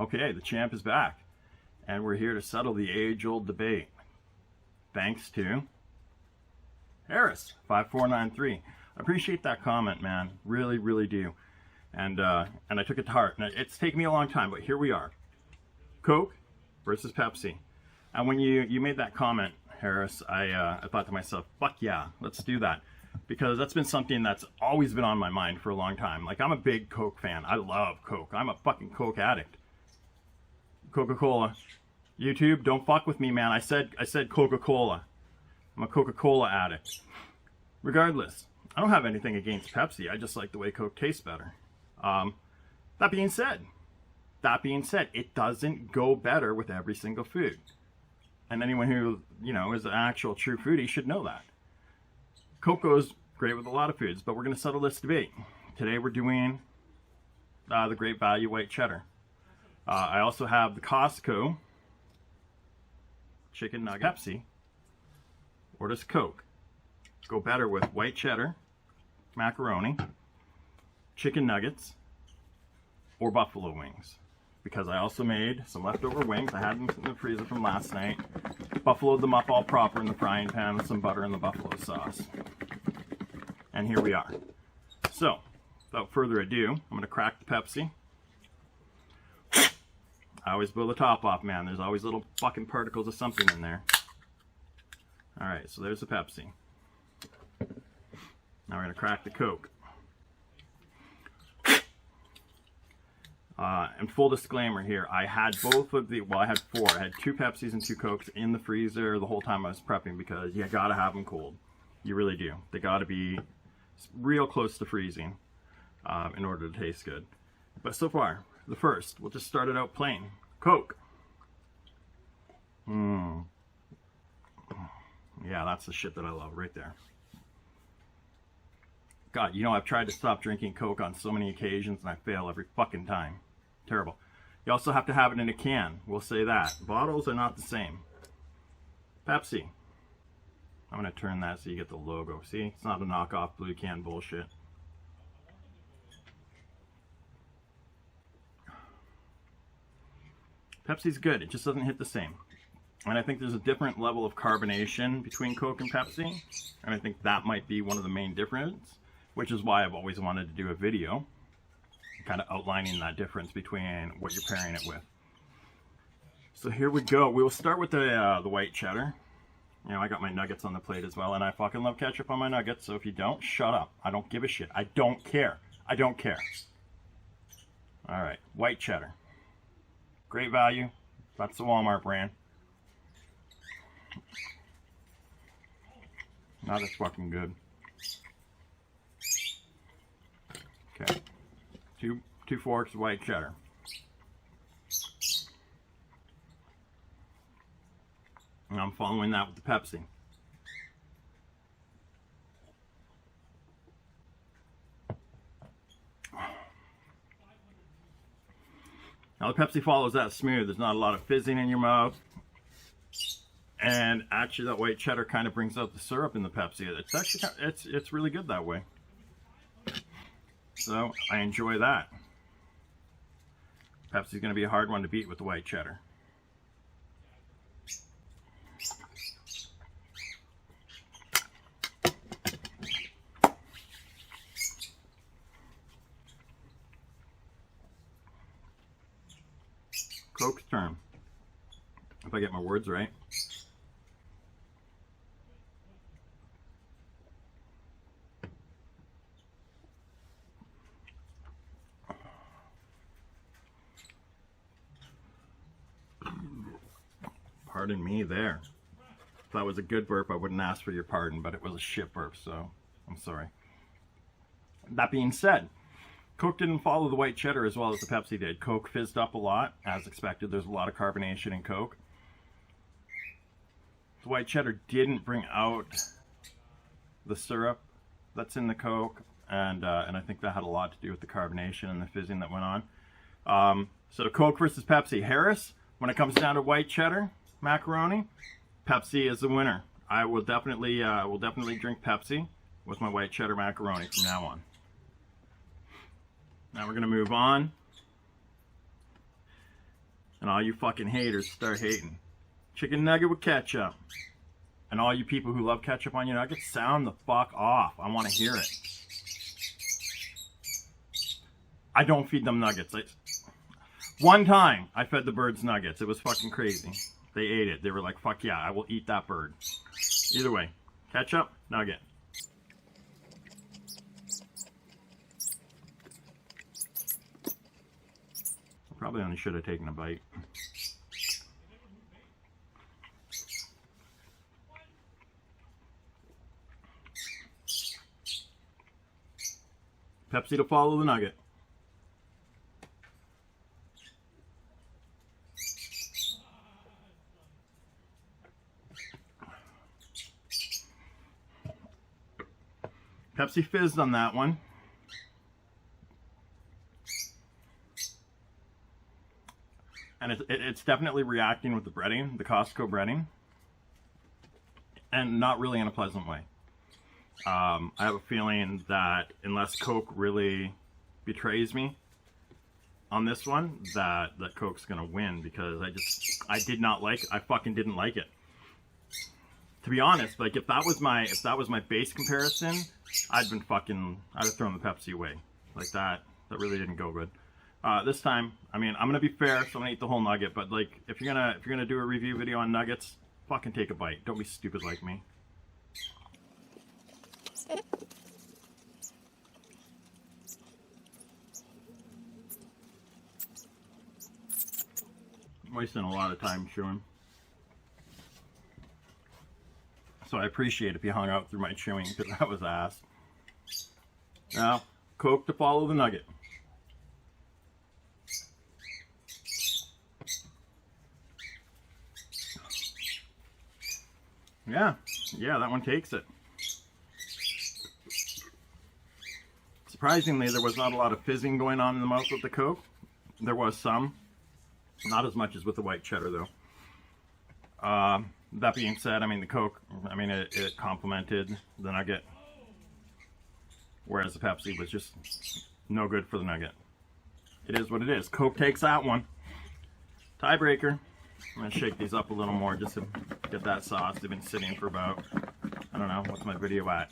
Okay, the champ is back, and we're here to settle the age-old debate. Thanks to Harris5493. I appreciate that comment, man. Really, really do. And I took it to heart. And it's taken me a long time, but here we are. Coke versus Pepsi. And when you made that comment, Harris, I thought to myself, fuck yeah, let's do that. Because that's been something that's always been on my mind for a long time. Like, I'm a big Coke fan. I love Coke. I'm a fucking Coke addict. Coca-Cola. YouTube, don't fuck with me, man. I said Coca-Cola. I'm a Coca-Cola addict. Regardless, I don't have anything against Pepsi. I just like the way Coke tastes better. That being said, it doesn't go better with every single food. And anyone who, is an actual true foodie should know that. Coke goes great with a lot of foods, but we're going to settle this debate. Today we're doing the Great Value White Cheddar. I also have the Costco Chicken Nugget. Pepsi, or does Coke go better with white cheddar, macaroni, chicken nuggets, or buffalo wings? Because I also made some leftover wings. I had them in the freezer from last night. Buffaloed them up all proper in the frying pan with some butter and the buffalo sauce. And here we are. So, without further ado, I'm going to crack the Pepsi. I always blow the top off, man. There's always little fucking particles of something in there. Alright, so there's the Pepsi. Now we're going to crack the Coke. And full disclaimer here, I had both of the, well, I had four. I had 2 Pepsis and 2 Cokes in the freezer the whole time I was prepping because you gotta have them cold. You really do. They gotta be real close to freezing in order to taste good. But so far, the first, we'll just start it out plain. Coke. Yeah, that's the shit that I love right there. God, I've tried to stop drinking Coke on so many occasions and I fail every fucking time. Terrible. You also have to have it in a can. We'll say that. Bottles are not the same. Pepsi. I'm going to turn that so you get the logo. See? It's not a knockoff blue can bullshit. Pepsi's good. It just doesn't hit the same. And I think there's a different level of carbonation between Coke and Pepsi. And I think that might be one of the main differences, which is why I've always wanted to do a video kind of outlining that difference between what you're pairing it with. So here we go. We will start with the white cheddar. I got my nuggets on the plate as well, and I fucking love ketchup on my nuggets, so if you don't, shut up. I don't give a shit. I don't care. I don't care. Alright, white cheddar. Great Value. That's the Walmart brand. Not as fucking good. Okay. Two forks of white cheddar. And I'm following that with the Pepsi. Now the Pepsi follows that smooth. There's not a lot of fizzing in your mouth. And actually that white cheddar kind of brings out the syrup in the Pepsi. It's actually it's really good that way. So I enjoy that. Pepsi's going to be a hard one to beat with the white cheddar. Coke's turn. If I get my words right. Pardon me there. If that was a good burp, I wouldn't ask for your pardon, but it was a shit burp, so I'm sorry. That being said, Coke didn't follow the white cheddar as well as the Pepsi did. Coke fizzed up a lot, as expected. There's a lot of carbonation in Coke. The white cheddar didn't bring out the syrup that's in the Coke, and I think that had a lot to do with the carbonation and the fizzing that went on. So the Coke versus Pepsi. Harris, when it comes down to white cheddar macaroni, Pepsi is the winner. I will definitely drink Pepsi with my white cheddar macaroni from now on. Now we're going to move on And all you fucking haters start hating. Chicken nugget with ketchup. And all you people who love ketchup on your nuggets, sound the fuck off. I want to hear it. I don't feed them nuggets. One time, I fed the birds nuggets. It was fucking crazy. They ate it. They were like, fuck yeah, I will eat that bird. Either way, ketchup, nugget. Probably only should have taken a bite. Pepsi to follow the nugget. Pepsi fizzed on that one. And it's definitely reacting with the breading, the Costco breading. And not really in a pleasant way. I have a feeling that unless Coke really betrays me on this one, that Coke's gonna win, because I fucking didn't like it. To be honest, like if that was my base comparison, I'd have thrown the Pepsi away. Like that really didn't go good. This time, I mean, I'm gonna be fair, so I'm gonna eat the whole nugget. But like, if you're gonna do a review video on nuggets, fucking take a bite. Don't be stupid like me. I'm wasting a lot of time chewing. So I appreciate if you hung out through my chewing, because that was ass. Now, Coke to follow the nugget. Yeah, that one takes it. Surprisingly, there was not a lot of fizzing going on in the mouth with the Coke. There was some. Not as much as with the white cheddar, though. That being said, I mean, the Coke, it complemented the nugget. Whereas the Pepsi was just no good for the nugget. It is what it is. Coke takes that one. Tiebreaker. I'm going to shake these up a little more just to get that sauce. They've been sitting for about, I don't know, what's my video at?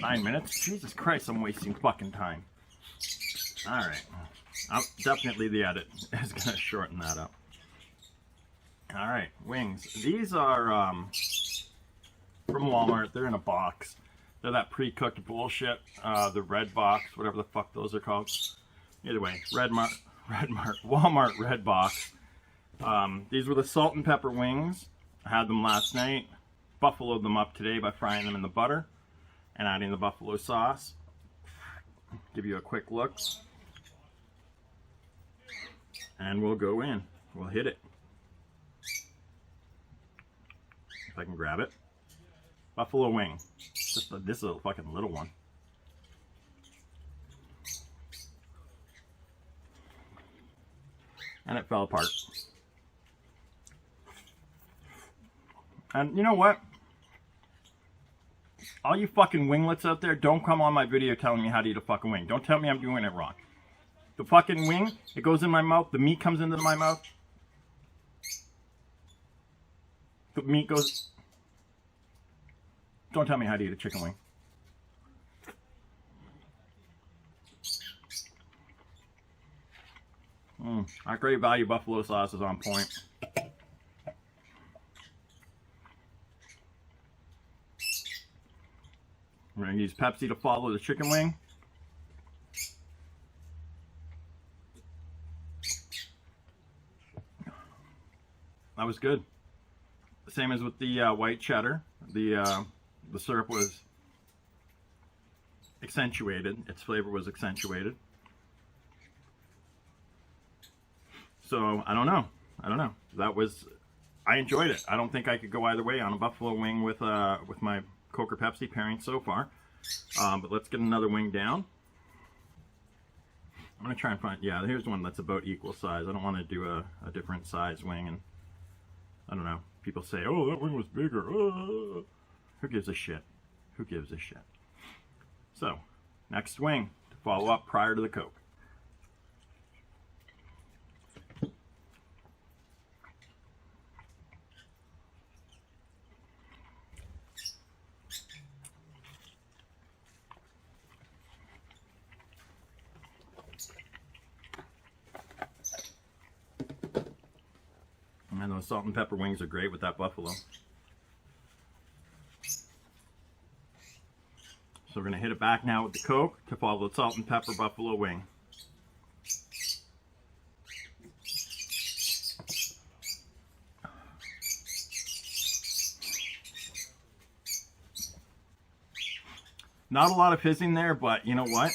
9 minutes? Jesus Christ, I'm wasting fucking time. Alright. Definitely the edit is going to shorten that up. Alright, wings. These are from Walmart. They're in a box. They're that pre-cooked bullshit. The red box, whatever the fuck those are called. Either way, Walmart red box. These were the salt and pepper wings. I had them last night. Buffaloed them up today by frying them in the butter and adding the buffalo sauce. Give you a quick look. And we'll go in. We'll hit it. If I can grab it. Buffalo wing. This is a fucking little one. And it fell apart. And you know what? All you fucking winglets out there, don't come on my video telling me how to eat a fucking wing. Don't tell me I'm doing it wrong. The fucking wing, it goes in my mouth, the meat comes into my mouth. The meat goes... Don't tell me how to eat a chicken wing. Our Great Value buffalo sauce is on point. We're going to use Pepsi to follow the chicken wing. That was good. Same as with the white cheddar. The syrup was accentuated. Its flavor was accentuated. So I don't know. I enjoyed it. I don't think I could go either way on a buffalo wing with my Coke or Pepsi pairing so far. But let's get another wing down. I'm gonna try and find, yeah, here's one that's about equal size. I don't want to do a different size wing, and I don't know. People say, oh, that wing was bigger. Who gives a shit? Who gives a shit? So, next wing to follow up prior to the Coke. And those salt and pepper wings are great with that buffalo. So we're going to hit it back now with the Coke to follow the salt and pepper buffalo wing. Not a lot of fizzing there, but you know what?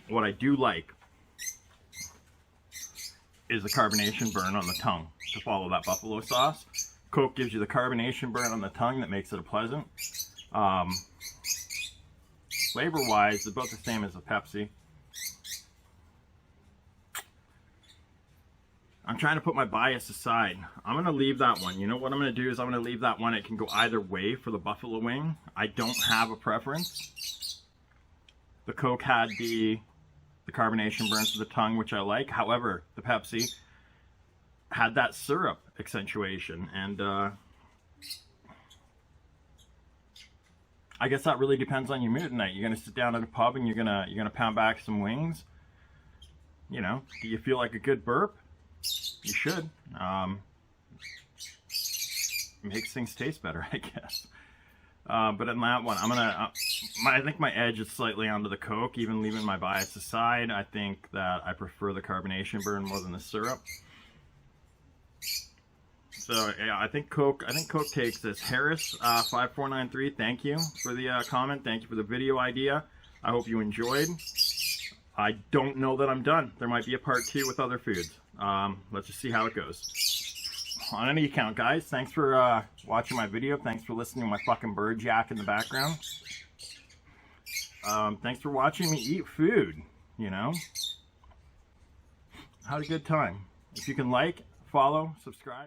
What I do like is the carbonation burn on the tongue to follow that buffalo sauce. Coke gives you the carbonation burn on the tongue that makes it a pleasant. Flavor-wise, it's about the same as a Pepsi. I'm trying to put my bias aside. I'm going to leave that one. You know what I'm going to do is I'm going to leave that one. It can go either way for the buffalo wing. I don't have a preference. The Coke had the carbonation burn to the tongue, which I like. However, the Pepsi had that syrup accentuation, and I guess that really depends on your mood tonight. You're gonna sit down at a pub and you're gonna pound back some wings. You know, do you feel like a good burp? You should. Makes things taste better, I guess. But in that one, I'm gonna. I think my edge is slightly onto the Coke, even leaving my bias aside. I think that I prefer the carbonation burn more than the syrup. So yeah, I think Coke takes this. Harris 5493, thank you for the comment. Thank you for the video idea. I hope you enjoyed. I don't know that I'm done. There might be a part 2 with other foods. Let's just see how it goes. On any account, guys, thanks for watching my video. Thanks for listening to my fucking bird jack in the background. Thanks for watching me eat food, you know. Had a good time. If you can like, follow, subscribe.